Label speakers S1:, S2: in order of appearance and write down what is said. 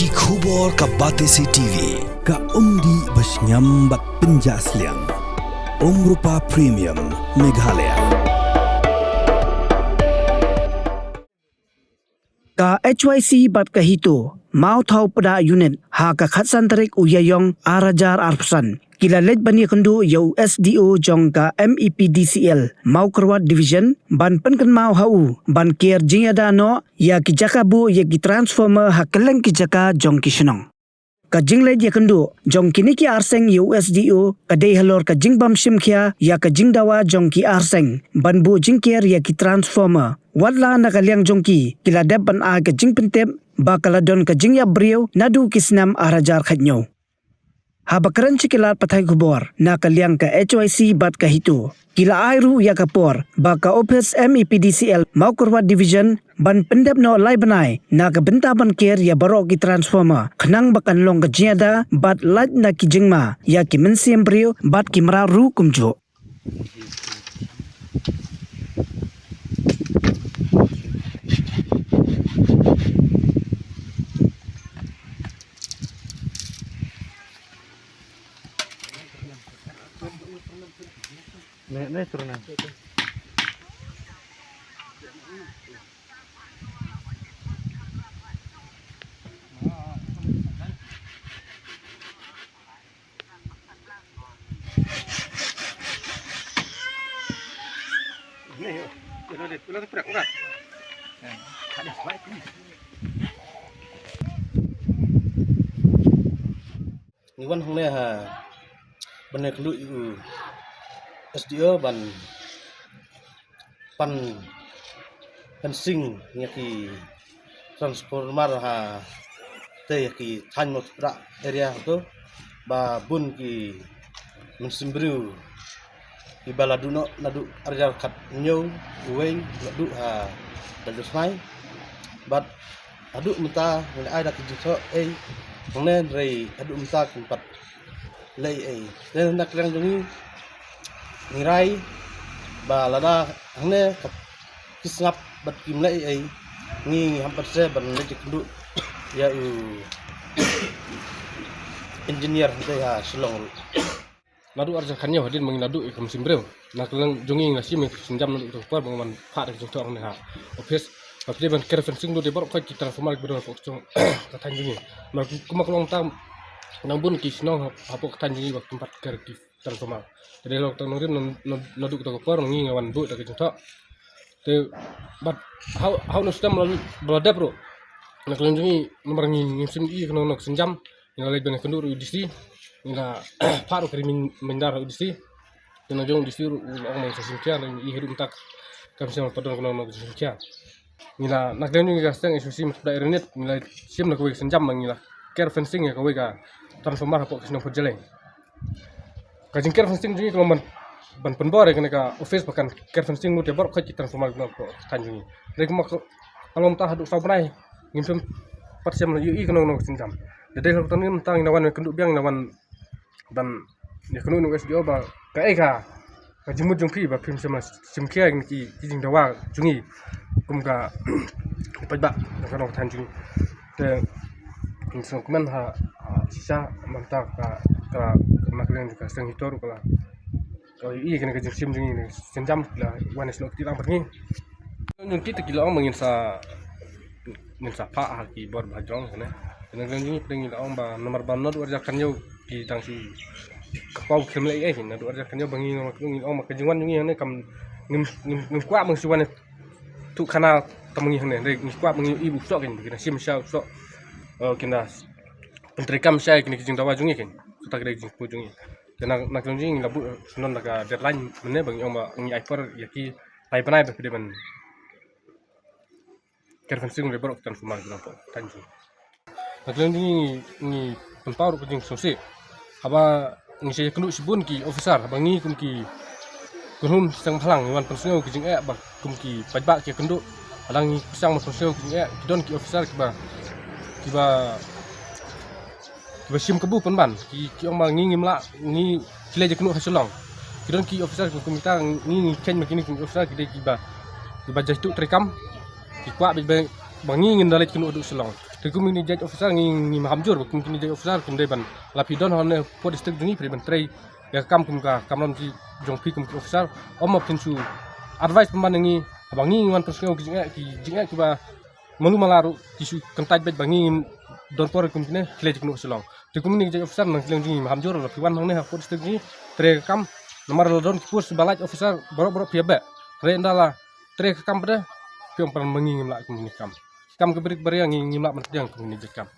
S1: Ki khubor ka Batesi TV.
S2: Ka umdi basnyam bak penjaslian. Rupa Premium Meghalaya.
S3: Ka HYC bat kahito mau thau pada unit ha ka khatsan tarik uyayong arajar arpsan kilalet bani kendu yo SDO jong ka MEPDCL mau kerwat division ban penken mau hau ban kier jingada no ya ki jakabu ya ki transformer ha keleng ki jaka jong ki shnong ka jinglet ya kendu jong kini ki arseng yo SDO ka dei halor ka jingbam shimkhia ya ka jingdawa jong ki arseng ban bu jingkier ya ki transformer Wadla nakaliang jongki kila depan a ke jing pentep bakala don ke jing ya brio nadu kisnam arajar khatnyo. Habakaran cikilat pathai kubor nakaliang ke HYC bat kahito. Kila airu ya kapor baka office MEPDCL mau kurwat division ban pendep no lai banai na ke benta ban kier ya barok ki transformer khnang bakan long ke jiada bat light na ki jingma ya ki mensim brio bat ki mra ru kumjo.
S4: Nih turunan. Nih, udah terperak urat. Ada baik ini. Iwan hongnya ha. Bener dulu itu. SDO ban pan pensing nyaki transformer ha te yaki than một ra area tu ba bun ki mensimbru ki baladu no nadu arjar kat nyu uweng ladu ha dadu smai bat adu menta ngai ai dak jiso ngnen rei adu menta kumpat lei dan nak lang juni ngirai ba lada hangne kisngap bat kimlai ngi hampat se ban lecik ndu ya engineer hante ha silong nadu arja khanyo hadin mangi nadu ikam simbreu naklang jungi ngasi me sinjam nadu to par bangan pha de jong ha office papde ban ker fencing do de bor ka ki transformer bero ko jong kathan jungi mar kumak long tam nang bun ki snong hapo kathan jungi bak tempat ker ki transformer jadi lo tang nurin noduk to por ngi ngawan bu ta kecok te bat how no stem blada bro nak lenjungi nomor ngi sim I kono nok senjam ngalai ben kendur udisi ngira paru krimin mendar udisi te najong disi ong mang sesimkia ngi hidup tak kam sim padon kono nok sesimkia ngira nak lenjungi gasteng isu sim daerah net ngira sim nak we senjam ngira care fencing ya kowe ka transformer hapo kisno pojele kajing care fencing jungi kalau ban penbor ya ka office bahkan care fencing nu tebor ka kita transformer no tanjungi rek mak alom ta hadu sabrai ngim patsem UI kono no sinjam dede kalau tani mentang nawan kenduk biang nawan dan ya kono no SDO ba ka kajimut jungpi ba pim sama simkia ki jing dawa jungi kum ka pajba kono tanjungi te insong kemen ha sisa mantap ka maklen juga seng hitor kala kalau I kena kerja sim jungi ni senjam lah wanes lo kita pergi nun kita kilo ang mangin sa pa ki bor bajong kana kena jungi pengi la ang ba nomor ban nod warja kanyo ki tangsi kapau kemle na do warja kanyo bangi nomor jungi ang makajungan jungi ne kam ngim kwa mang siwan tu kana tamangi hne re ngim kwa mangi ibu sok kin kena sim sha sok kena pentrikam saya kini kijing dawa jungi kin suta kira kijing pujungi dan nak jungi labu sunon naga deadline mene bang yong ba ngi iper yaki lai banai ba pide ban kerfensing le borok tan sumal nampo tanju nak jungi ngi penpaur kijing sosi haba ngi se kenu sibun ki officer bangi kum ki kunhum sang phalang wan pensio kijing ba kum ki pajba ki kendu alang sang pensio kijing kidon ki officer kiba sim kebu penban ki ong ngi ngimla ngi kile je kenu hasulong kidon ki officer ku kita ngi ken makini ki officer ki kiba jaitu trekam ki kwa be bangi ngin dalet kenu du sulong Tikum ini judge officer ngi mahamjur kum kini judge officer kum deban lapidon hone po district dungi priban trei ya kam kum ka kamram ji jongpi kum officer om pinsu advice pemandangi abangi wan persngo kijinga kiba malu malaru kisu kentaj bet bangi don por kum kine klej kunu selong tikum ini judge officer nang kleng dungi mahamjur lapiwan hone po district dungi tre kam nomor don kipus balaj officer borok piabe re ndala tre kam pada piong peran mengi ngimla kum ini kam keberik beri yang ngimla mentang kum ini jekam.